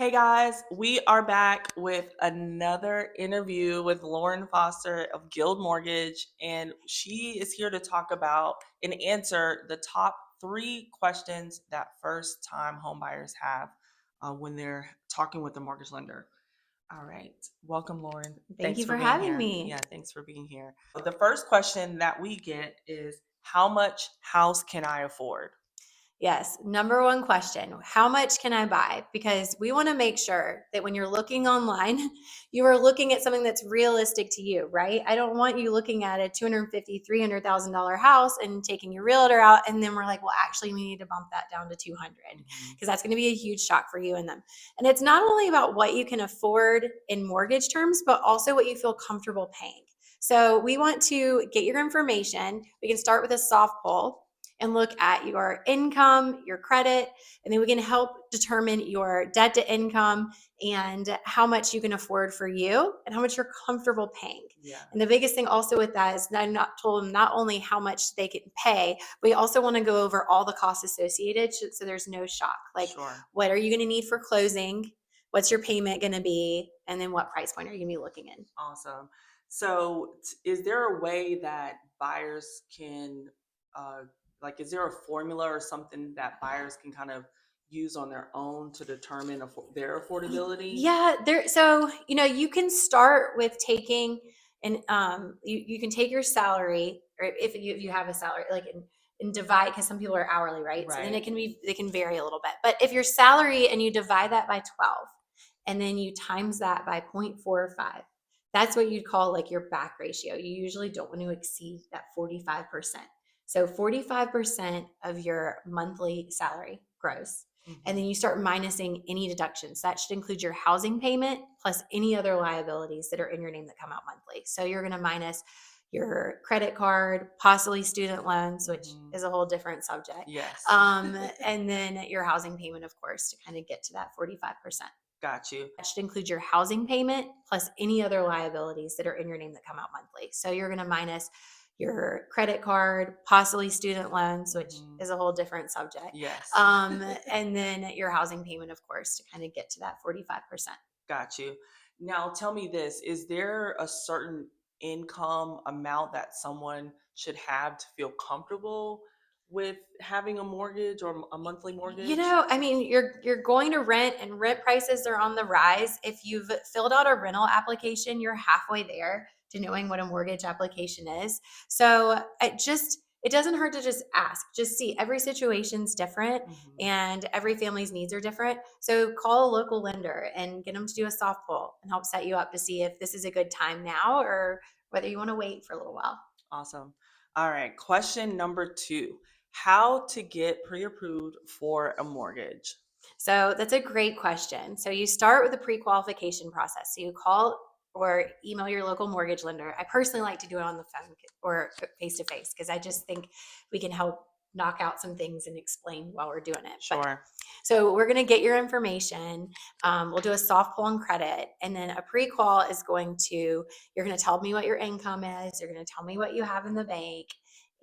Hey guys, we are back with another interview with Lauren Foster of Guild Mortgage, and she is here to talk about and answer the top three questions that first time homebuyers have when they're talking with the mortgage lender. All right, welcome, Lauren. Thank Thanks you for for being having here. me. Yeah, thanks for being here. The first question that we get is, how much house can I afford? Yes, number one question, how much can I buy? Because we want to make sure that when you're looking online, you are looking at something that's realistic to you, right? I don't want you looking at a $250,000, $300,000 house and taking your realtor out and then we're like, well, actually we need to bump that down to 200 because that's going to be a huge shock for you and them. And it's not only about what you can afford in mortgage terms, but also what you feel comfortable paying. So we want to get your information. We can start with a soft poll and look at your income, your credit, and then we can help determine your debt to income and how much you can afford for you and how much you're comfortable paying. Yeah, And the biggest thing also with that is I not told them not only how much they can pay, we also want to go over all the costs associated so there's no shock. Like, sure. what are you going to need for closing? What's your payment going to be? And then what price point are you going to be looking in? Awesome. So, is there a way that buyers can, uh, is there a formula or something that buyers can kind of use on their own to determine their affordability? Yeah, there. So you can start with taking, and you can take your salary, or if you have a salary, like and divide because some people are hourly, right? So then Right. they can vary a little bit. But if your salary and you divide that by 12, and then you times that by 0.45, that's what you'd call like your back ratio. You usually don't want to exceed that 45%. So 45% of your monthly salary gross, and then Hmm. you start minusing any deductions. That should include your housing payment plus any other liabilities that are in your name that come out monthly. So you're going to minus your credit card, possibly student loans, which Hmm. is a whole different subject. Yes. And then your housing payment, of course, to kind of get to that 45%. Got you. That should include your housing payment plus any other liabilities that are in your name that come out monthly. So you're going to minus your credit card, possibly student loans, which Hmm. is a whole different subject. Yes. And then your housing payment, of course, to kind of get to that 45%. Got you. Now, tell me this, is there a certain income amount that someone should have to feel comfortable with having a mortgage or a monthly mortgage? I mean, you're going to rent, and rent prices are on the rise. If you've filled out a rental application, you're halfway there to knowing what a mortgage application is. So it doesn't hurt to just ask. Just see, every situation's different Hmm. and every family's needs are different. So call a local lender and get them to do a soft pull and help set you up to see if this is a good time now or whether you want to wait for a little while. Awesome. All right. Question number two, how to get pre approved for a mortgage? So that's a great question. So you start with a pre-qualification process. So you call or email your local mortgage lender. I personally like to do it on the phone or face to face because I just think we can help knock out some things and explain while we're doing it. But Sure. so we're going to get your information. We'll do a soft pull on credit, and then a pre-qual is going to, you're going to tell me what your income is. You're going to tell me what you have in the bank.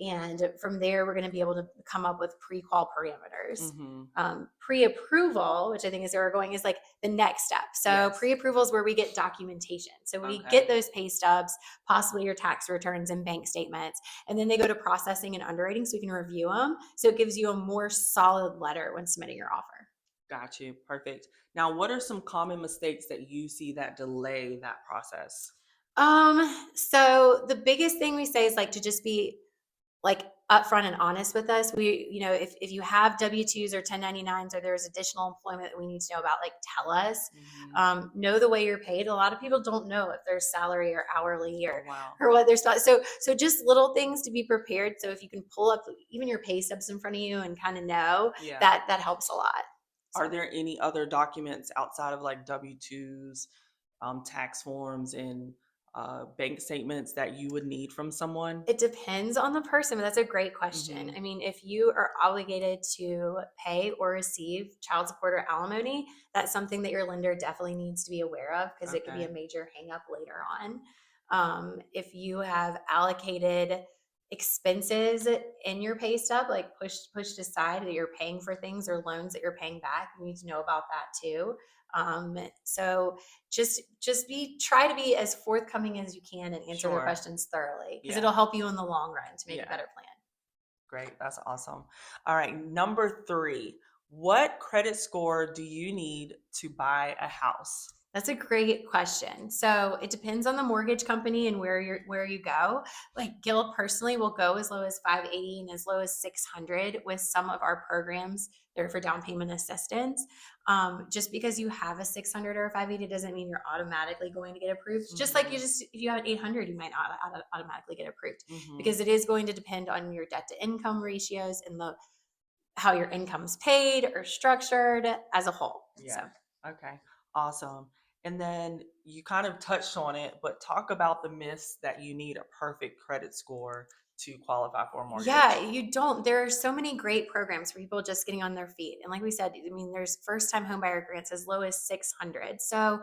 And from there, we're going to be able to come up with pre-qual parameters. Hmm. Pre-approval, which I think is where we're going, is like the next step. So Yes. pre-approval is where we get documentation. So we get Okay. those pay stubs, possibly your tax returns and bank statements, and then they go to processing and underwriting so we can review them. So it gives you a more solid letter when submitting your offer. Got you. Perfect. Now, what are some common mistakes that you see that delay that process? So the biggest thing we say is like to just be like upfront and honest with us. If you have W-2s or 1099s or there's additional employment that we need to know about, like tell us. Hmm. Know the way you're paid. A lot of people don't know if there's salary or hourly Oh, wow. or what there's not. So just little things to be prepared. So if you can pull up even your pay stubs in front of you and kind of know Yeah. that helps a lot. So. Are there any other documents outside of like W-2s, tax forms, and bank statements that you would need from someone? It depends on the person, but that's a great Hmm. question. I mean, if you are obligated to pay or receive child support or alimony, that's something that your lender definitely needs to be aware of because it could be Okay. a major hangup later on. If you have allocated expenses in your pay stub, like pushed aside, that you're paying for things or loans that you're paying back. You need to know about that too. So just be try to be as forthcoming as you can and answer their Sure. questions thoroughly, because Yeah. it'll help you in the long run to make a Yeah. better plan. Great. That's awesome. All right. Number three, what credit score do you need to buy a house? That's a great question. So it depends on the mortgage company and where you go. Like Guild personally will go as low as 580 and as low as 600 with some of our programs. They're for down payment assistance. Just because you have a 600 or a 580 doesn't mean you're automatically going to get approved. Just like Mm-hmm. if you have an 800, you might not automatically get approved, Mm-hmm. because it is going to depend on your debt to income ratios and the how your income's paid or structured as a whole. So Yeah. Okay. Awesome. And then you kind of touched on it, but talk about the myths that you need a perfect credit score to qualify for a yeah, mortgage. you don't. There are so many great programs for people just getting on their feet. And like we said, I mean, there's first time homebuyer grants as low as 600. So,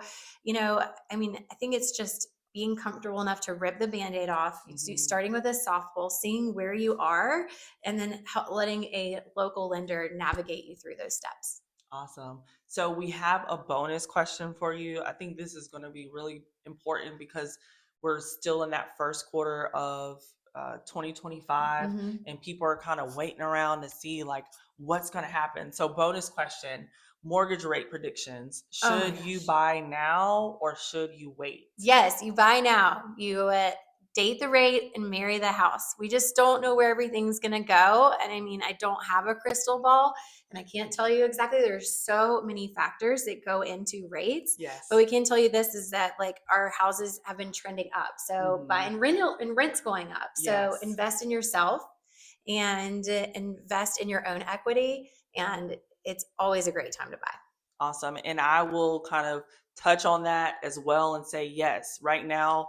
I mean, I think it's just being comfortable enough to rip the band-aid off, Mm-hmm. starting with a softball, seeing where you are, and then letting a local lender navigate you through those steps. Awesome. So we have a bonus question for you. I think this is going to be really important because we're still in that first quarter of 2025, Hmm. and people are kind of waiting around to see like what's going to happen. So bonus question, mortgage rate predictions. Oh my Should you gosh. buy now or should you wait? Yes, you buy now. You date the rate and marry the house. We just don't know where everything's going to go. And I mean, I don't have a crystal ball and I can't tell you exactly. There's so many factors that go into rates. But Yes. we can tell you this is that like our houses have been trending up. So buy Hmm. and rent's going up. So Yes. invest in yourself and invest in your own equity. And it's always a great time to buy. Awesome. And I will kind of touch on that as well and say yes, right now,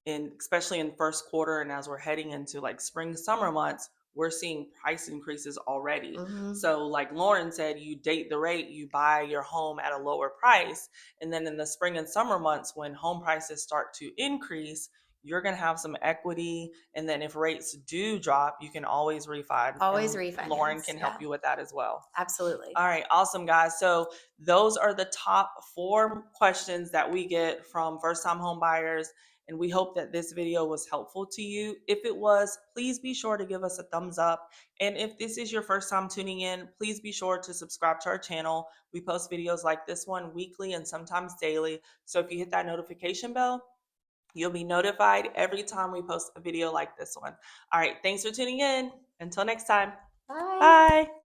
in especially in first quarter and as we're heading into like spring summer months, we're seeing price increases already. Hmm. So like Lauren said, you date the rate, you buy your home at a lower price, and then in the spring and summer months when home prices start to increase, you're going to have some equity, and then if rates do drop, you can always refi, Always and Lauren refinance. can help Yeah, you with that as well. absolutely. All right, awesome, guys. So those are the top four questions that we get from first time home buyers. And we hope that this video was helpful to you. If it was, please be sure to give us a thumbs up. And if this is your first time tuning in, please be sure to subscribe to our channel. We post videos like this one weekly and sometimes daily. So if you hit that notification bell, you'll be notified every time we post a video like this one. All right, thanks for tuning in. Until next time, Bye. bye.